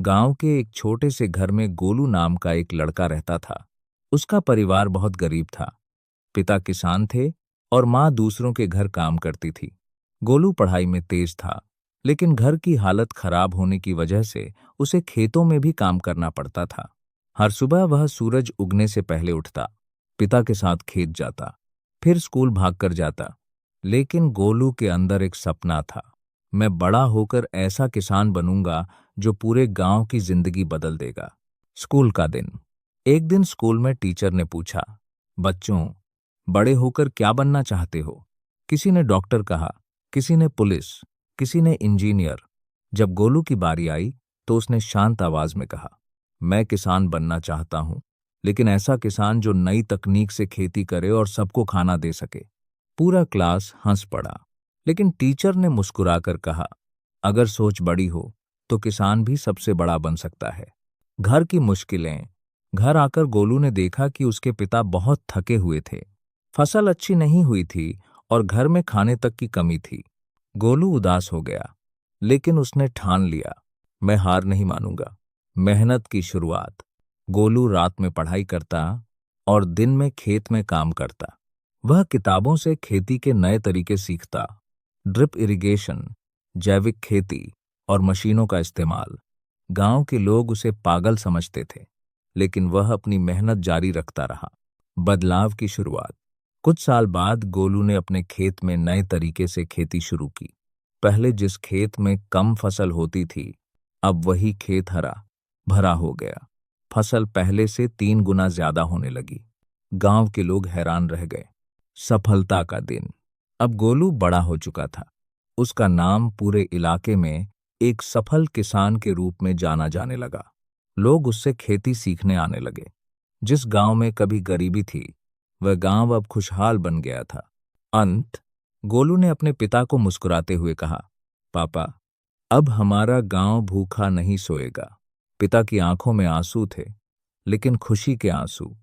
गांव के एक छोटे से घर में गोलू नाम का एक लड़का रहता था। उसका परिवार बहुत गरीब था। पिता किसान थे और माँ दूसरों के घर काम करती थी। गोलू पढ़ाई में तेज था, लेकिन घर की हालत खराब होने की वजह से उसे खेतों में भी काम करना पड़ता था। हर सुबह वह सूरज उगने से पहले उठता, पिता के साथ खेत जाता, फिर स्कूल भागकर जाता। लेकिन गोलू के अंदर एक सपना था। मैं बड़ा होकर ऐसा किसान बनूंगा जो पूरे गांव की जिंदगी बदल देगा। स्कूल का दिन। एक दिन स्कूल में टीचर ने पूछा, बच्चों, बड़े होकर क्या बनना चाहते हो? किसी ने डॉक्टर कहा, किसी ने पुलिस, किसी ने इंजीनियर। जब गोलू की बारी आई तो उसने शांत आवाज में कहा, मैं किसान बनना चाहता हूं, लेकिन ऐसा किसान जो नई तकनीक से खेती करे और सबको खाना दे सके। पूरा क्लास हंस पड़ा, लेकिन टीचर ने मुस्कुराकर कहा, अगर सोच बड़ी हो तो किसान भी सबसे बड़ा बन सकता है। घर की मुश्किलें। घर आकर गोलू ने देखा कि उसके पिता बहुत थके हुए थे। फसल अच्छी नहीं हुई थी और घर में खाने तक की कमी थी। गोलू उदास हो गया, लेकिन उसने ठान लिया, मैं हार नहीं मानूंगा। मेहनत की शुरुआत। गोलू रात में पढ़ाई करता और दिन में खेत में काम करता। वह किताबों से खेती के नए तरीके सीखता, ड्रिप इरिगेशन, जैविक खेती और मशीनों का इस्तेमाल। गांव के लोग उसे पागल समझते थे, लेकिन वह अपनी मेहनत जारी रखता रहा। बदलाव की शुरुआत। कुछ साल बाद गोलू ने अपने खेत में नए तरीके से खेती शुरू की। पहले जिस खेत में कम फसल होती थी, अब वही खेत हरा भरा हो गया। फसल पहले से 3 गुना ज्यादा होने लगी। गांव के लोग हैरान रह गए। सफलता का दिन। अब गोलू बड़ा हो चुका था। उसका नाम पूरे इलाके में एक सफल किसान के रूप में जाना जाने लगा। लोग उससे खेती सीखने आने लगे। जिस गांव में कभी गरीबी थी, वह गांव अब खुशहाल बन गया था। अंत। गोलू ने अपने पिता को मुस्कुराते हुए कहा, पापा, अब हमारा गांव भूखा नहीं सोएगा। पिता की आंखों में आंसू थे, लेकिन खुशी के आंसू।